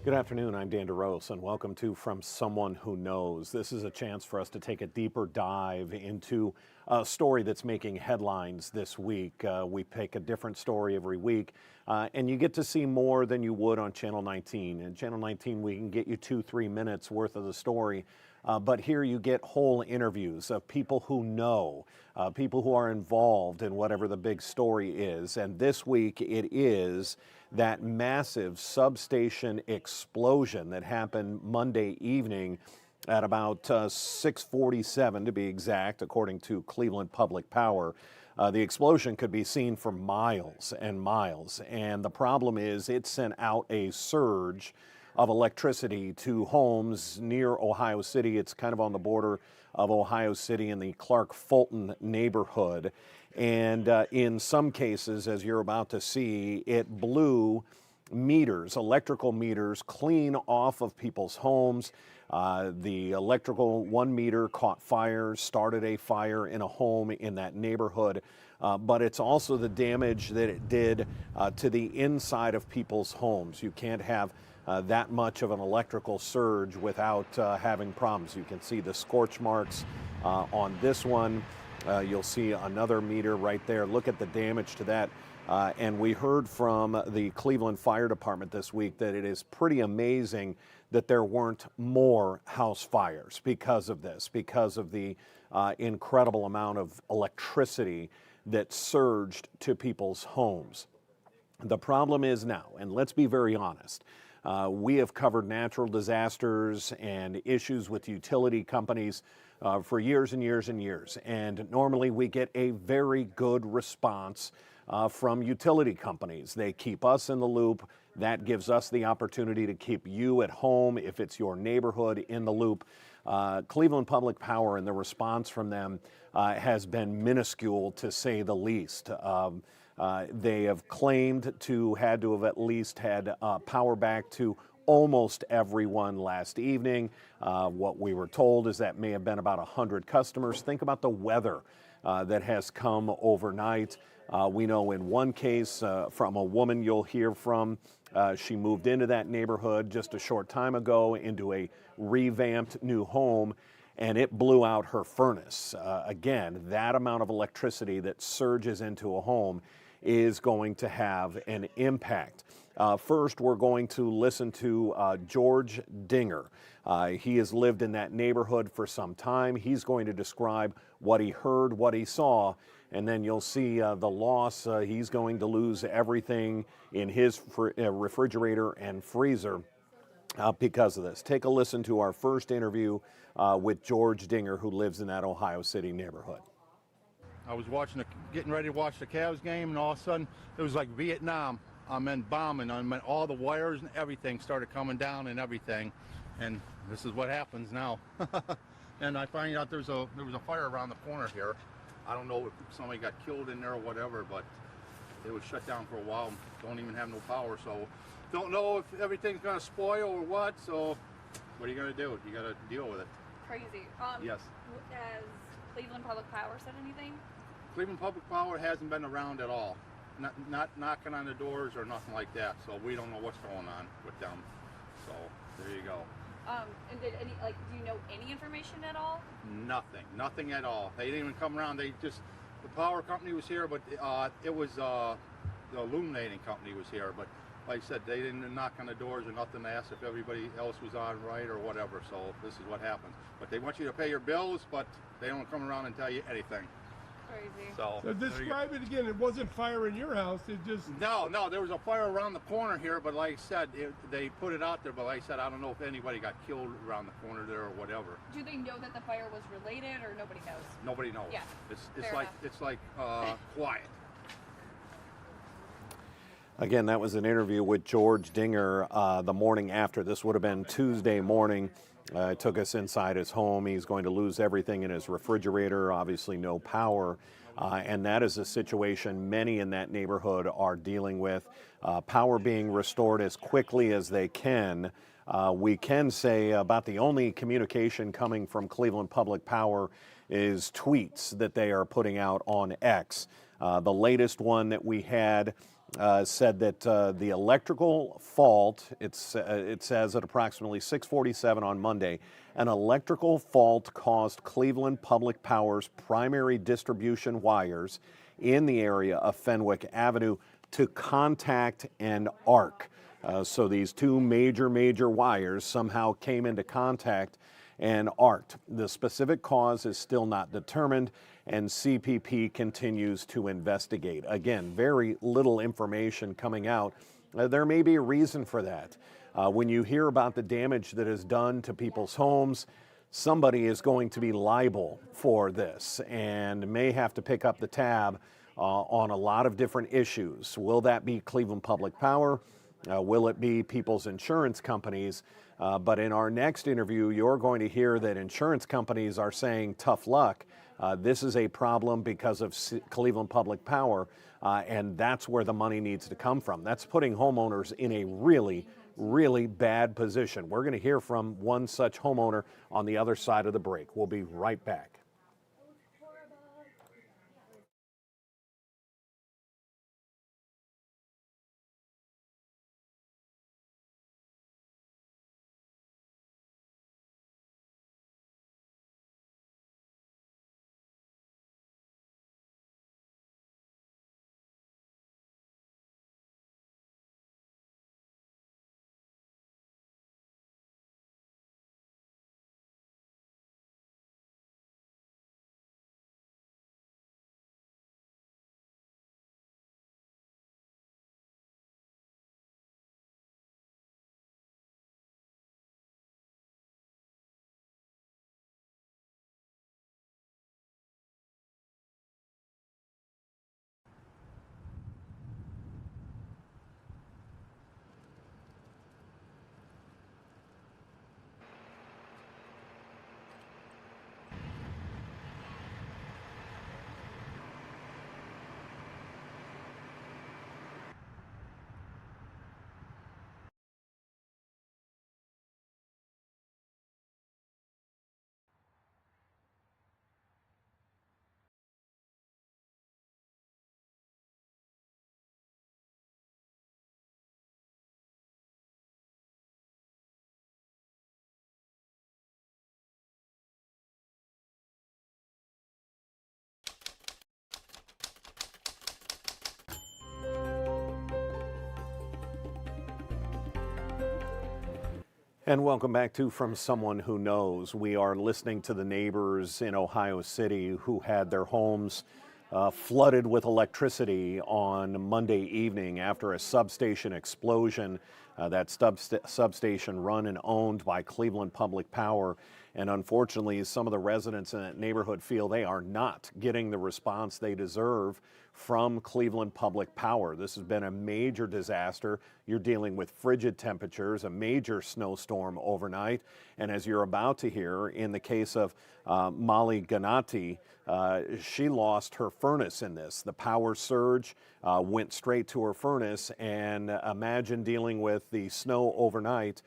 Good afternoon, I'm Dan DeRose, and welcome to From Someone Who Knows. This is a chance for us to take a deeper dive into a story that's making headlines this week. We pick a different story every week, and you get to see more than you would on Channel 19. And Channel 19, we can get you 2-3 minutes worth of the story, but here you get whole interviews of people who know, people who are involved in whatever the big story is. And this week it is that massive substation explosion that happened Monday evening at about 6:47 to be exact, according to Cleveland Public Power. The explosion could be seen for miles and miles, and the problem is it sent out a surge of electricity to homes near Ohio City. It's kind of on the border of Ohio City in the Clark-Fulton neighborhood. And in some cases, as you're about to see, it blew meters, electrical meters, clean off of people's homes. The electrical 1 meter caught fire, started a fire in a home in that neighborhood. But it's also the damage that it did to the inside of people's homes. You can't have that much of an electrical surge without having problems. You can see the scorch marks on this one. You'll see another meter right there. Look at the damage to that. And we heard from the Cleveland Fire Department this week that it is pretty amazing that there weren't more house fires because of this, because of the incredible amount of electricity that surged to people's homes. The problem is now, and let's be very honest, we have covered natural disasters and issues with utility companies for years and years and years. And normally we get a very good response from utility companies. They keep us in the loop. That gives us the opportunity to keep you at home if it's your neighborhood in the loop. Cleveland Public Power and the response from them has been minuscule, to say the least. They have claimed to have at least had power back to almost everyone last evening. What we were told is that may have been about 100 customers. Think about the weather that has come overnight. We know in one case from a woman you'll hear from, she moved into that neighborhood just a short time ago into a revamped new home, and it blew out her furnace. Again, that amount of electricity that surges into a home is going to have an impact. First, we're going to listen to George Dinger. He has lived in that neighborhood for some time. He's going to describe what he heard, what he saw, and then you'll see the loss. He's going to lose everything in his refrigerator and freezer because of this. Take a listen to our first interview with George Dinger, who lives in that Ohio City neighborhood. I was getting ready to watch the Cavs game, and all of a sudden it was like Vietnam. I meant bombing. I meant all the wires and everything started coming down and everything, and this is what happens now. And I find out there was a fire around the corner here. I don't know if somebody got killed in there or whatever, but it was shut down for a while. Don't even have no power, so don't know if everything's gonna spoil or what. So what are you gonna do? You gotta deal with it. Crazy. Yes. Has Cleveland Public Power said anything? Cleveland Public Power hasn't been around at all. Not knocking on the doors or nothing like that. So we don't know what's going on with them. So there you go. And did do you know any information at all? Nothing at all. They didn't even come around. The power company was here, but it was the illuminating company was here. But like I said, they didn't knock on the doors or nothing to ask if everybody else was on right or whatever. So this is what happens. But they want you to pay your bills, but they don't come around and tell you anything. Crazy. So describe it again. It wasn't fire in your house. It just... No, there was a fire around the corner here, but like I said, they put it out there, but like I said, I don't know if anybody got killed around the corner there or whatever. Do they know that the fire was related, or nobody knows? Nobody knows. Yeah. It's like quiet. Again, that was an interview with George Dinger the morning after. This would have been Tuesday morning. Took us inside his home. He's going to lose everything in his refrigerator, obviously no power. And that is a situation many in that neighborhood are dealing with. Power being restored as quickly as they can. We can say about the only communication coming from Cleveland Public Power is tweets that they are putting out on X. The latest one that we had said that the electrical fault, it says at approximately 6:47 on Monday, an electrical fault caused Cleveland Public Power's primary distribution wires in the area of Fenwick Avenue to contact and arc. So these two major wires somehow came into contact and arced. The specific cause is still not determined, and CPP continues to investigate. Again, very little information coming out. There may be a reason for that. When you hear about the damage that is done to people's homes, somebody is going to be liable for this and may have to pick up the tab on a lot of different issues. Will that be Cleveland Public Power? Will it be people's insurance companies? But in our next interview, you're going to hear that insurance companies are saying tough luck. This is a problem because of Cleveland Public Power, and that's where the money needs to come from. That's putting homeowners in a really bad position. We're going to hear from one such homeowner on the other side of the break. We'll be right back. And welcome back to From Someone Who Knows. We are listening to the neighbors in Ohio City who had their homes flooded with electricity on Monday evening after a substation explosion. That substation run and owned by Cleveland Public Power. And unfortunately, some of the residents in that neighborhood feel they are not getting the response they deserve from Cleveland Public Power. This has been a major disaster. You're dealing with frigid temperatures, a major snowstorm overnight, and as you're about to hear, in the case of Molly Gennady, she lost her furnace in this. The power surge went straight to her furnace, and imagine dealing with the snow overnight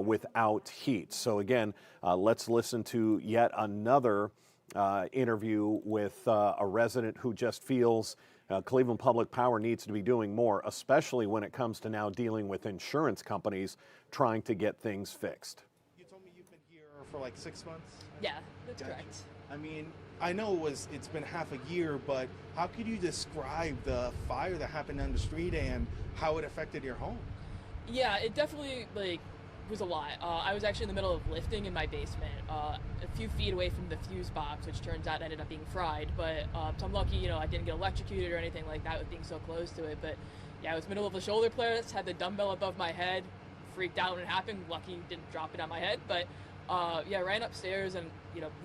without heat. So again, let's listen to yet another interview with a resident who just feels Cleveland Public Power needs to be doing more, especially when it comes to now dealing with insurance companies trying to get things fixed. You told me you've been here for like 6 months? Yeah, that's Gotcha. correct. I mean, I know it's been half a year, but how could you describe the fire that happened on the street and how it affected your home? Yeah, it definitely was a lot. I was actually in the middle of lifting in my basement, a few feet away from the fuse box, which turns out ended up being fried. But so I'm lucky, I didn't get electrocuted or anything like that with being so close to it. But yeah, I was middle of a shoulder press, had the dumbbell above my head, freaked out when it happened. Lucky didn't drop it on my head, but yeah, I ran upstairs and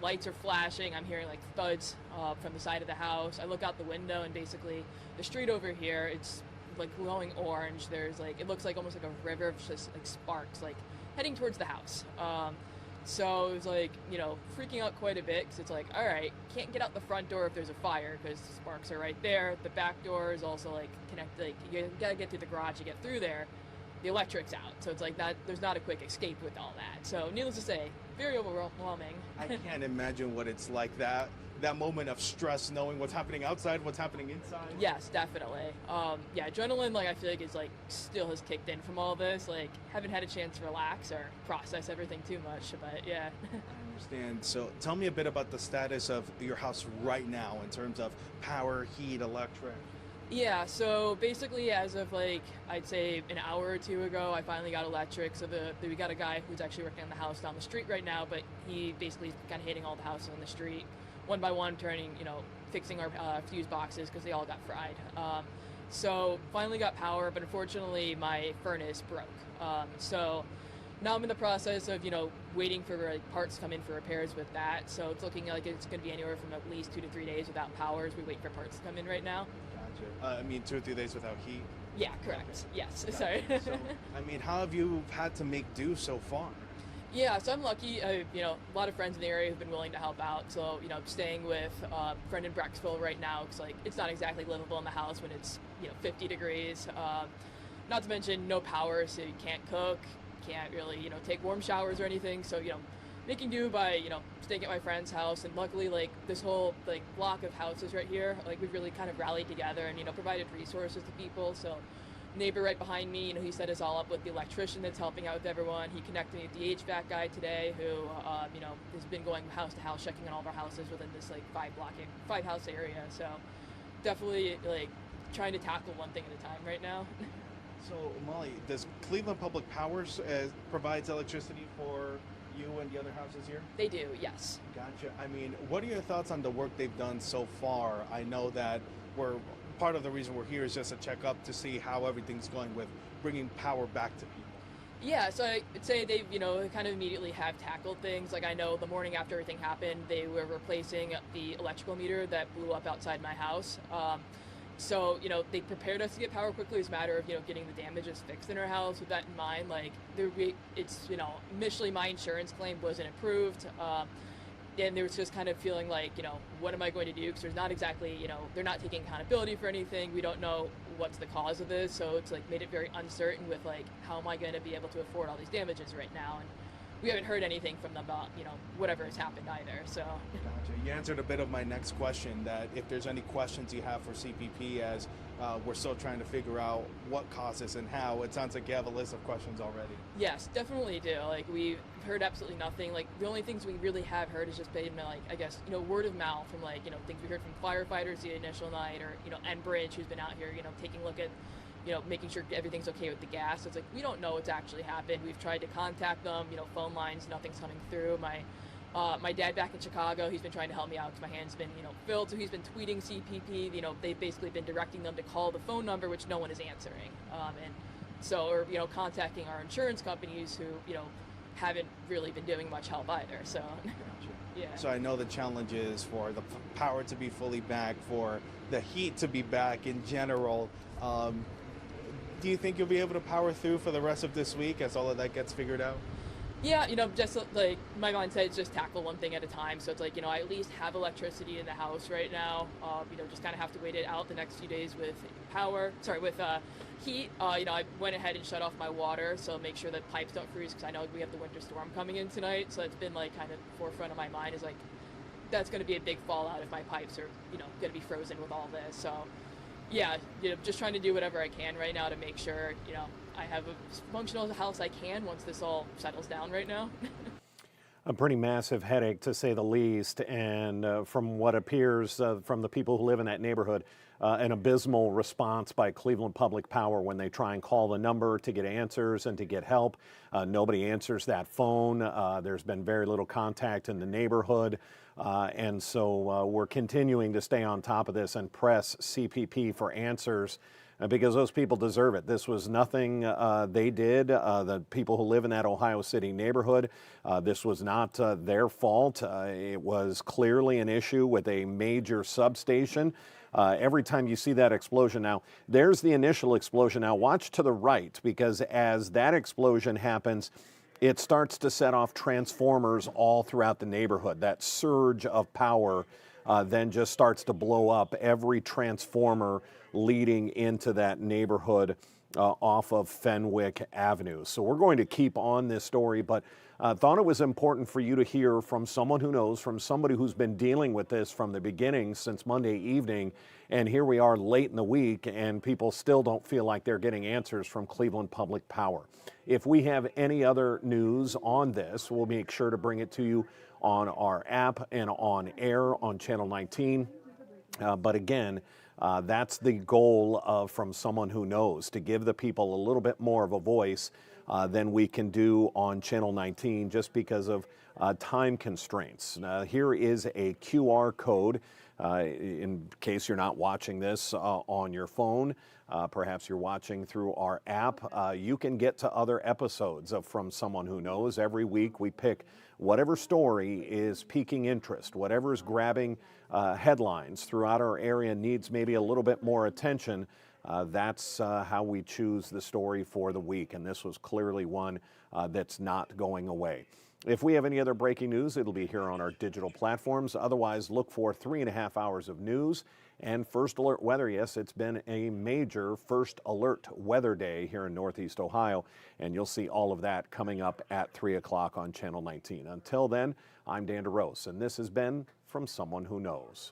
lights are flashing. I'm hearing like thuds from the side of the house. I look out the window and basically the street over here, it's like glowing orange. There's it looks like almost like a river of just like sparks heading towards the house. So it was freaking out quite a bit because it's all right, can't get out the front door if there's a fire because the sparks are right there. The back door is also connected. You gotta get through the garage to get through there. The electric's out, so it's that there's not a quick escape with all that. So needless to say, very overwhelming. I can't imagine what it's like that that moment of stress, knowing what's happening outside, what's happening inside? Yes, definitely. Yeah, adrenaline, like I feel like is like still has kicked in from all this. Like haven't had a chance to relax or process everything too much, but yeah. I understand. So tell me a bit about the status of your house right now in terms of power, heat, electric. Yeah, so basically as of like I'd say an hour or two ago, I finally got electric. So we got a guy who's actually working on the house down the street right now, but he basically is kind of hitting all the houses on the street one by one, turning, fixing our fuse boxes because they all got fried. So finally got power, but unfortunately my furnace broke. So now I'm in the process of, waiting for parts to come in for repairs with that. So it's looking like it's going to be anywhere from at least 2 to 3 days without power as we wait for parts to come in right now. Gotcha. 2 or 3 days without heat. Yeah, correct. Yes. Gotcha. Sorry. So, how have you had to make do so far? Yeah, so I'm lucky. A lot of friends in the area have been willing to help out. So, I'm staying with a friend in Brecksville right now because, it's not exactly livable in the house when it's, 50 degrees. Not to mention no power, so you can't cook, can't really, take warm showers or anything. So, making do by, staying at my friend's house. And luckily, this whole, block of houses right here, we've really kind of rallied together and, provided resources to people. So, neighbor right behind me, he set us all up with the electrician that's helping out with everyone. He connected me with the HVAC guy today who, has been going house to house, checking on all of our houses within this, 5 house area. So, definitely, trying to tackle one thing at a time right now. So, Molly, does Cleveland Public Powers provides electricity for you and the other houses here? They do, yes. Gotcha. What are your thoughts on the work they've done so far? I know that part of the reason we're here is just to check up to see how everything's going with bringing power back to people. Yeah, so I'd say they've, kind of immediately have tackled things. I know the morning after everything happened, they were replacing the electrical meter that blew up outside my house. So, they prepared us to get power quickly. It's a matter of, getting the damages fixed in our house. With that in mind, initially my insurance claim wasn't approved. And there was just kind of feeling what am I going to do? Because there's not exactly, they're not taking accountability for anything. We don't know what's the cause of this. So it's made it very uncertain with how am I going to be able to afford all these damages right now? And we haven't heard anything from them about, whatever has happened either. So. Gotcha. You answered a bit of my next question, that if there's any questions you have for CPP as we're still trying to figure out what caused this and how. It sounds like you have a list of questions already. Yes, definitely do. We've heard absolutely nothing. The only things we really have heard is just been, word of mouth from, things we heard from firefighters the initial night, or, Enbridge, who's been out here, taking a look at, making sure everything's okay with the gas. It's we don't know what's actually happened. We've tried to contact them, phone lines, nothing's coming through. My dad back in Chicago, he's been trying to help me out because my hand's been, filled. So he's been tweeting CPP. They've basically been directing them to call the phone number, which no one is answering. Or contacting our insurance companies who, haven't really been doing much help either. So, yeah. So I know the challenge is for the power to be fully back, for the heat to be back in general. Do you think you'll be able to power through for the rest of this week as all of that gets figured out? Yeah, just my mindset is just tackle one thing at a time. So it's I at least have electricity in the house right now. Just kind of have to wait it out the next few days with heat. I went ahead and shut off my water, so make sure that pipes don't freeze because I know we have the winter storm coming in tonight. So it's been kind of forefront of my mind is that's going to be a big fallout if my pipes are going to be frozen with all this. So yeah, just trying to do whatever I can right now to make sure I have as functional house I can once this all settles down right now. A pretty massive headache, to say the least, and from what appears from the people who live in that neighborhood, an abysmal response by Cleveland Public Power when they try and call the number to get answers and to get help. Nobody answers that phone. There's been very little contact in the neighborhood, and so we're continuing to stay on top of this and press CPP for answers. Because those people deserve it. This was nothing they did, the people who live in that Ohio City neighborhood. This was not their fault. It was clearly an issue with a major substation. Every time you see that explosion now, there's the initial explosion. Now watch to the right, because as that explosion happens, it starts to set off transformers all throughout the neighborhood. That surge of power then just starts to blow up every transformer leading into that neighborhood. off of Fenwick Avenue. So we're going to keep on this story, but thought it was important for you to hear from someone who knows, from somebody who's been dealing with this from the beginning since Monday evening. And here we are late in the week, and people still don't feel like they're getting answers from Cleveland Public Power. If we have any other news on this, we'll make sure to bring it to you on our app and on air on Channel 19. But again, that's the goal of From Someone Who Knows, to give the people a little bit more of a voice than we can do on Channel 19 just because of time constraints. Here is a QR code in case you're not watching this on your phone. Perhaps you're watching through our app. You can get to other episodes of From Someone Who Knows. Every week we pick whatever story is piquing interest, whatever is grabbing headlines throughout our area, needs maybe a little bit more attention. That's how we choose the story for the week, and this was clearly one that's not going away. If we have any other breaking news, it'll be here on our digital platforms. Otherwise, look for 3.5 hours of news and First Alert weather. Yes, it's been a major First Alert weather day here in Northeast Ohio, and you'll see all of that coming up at 3 o'clock on Channel 19. Until then, I'm Dan DeRose, and this has been From Someone Who Knows.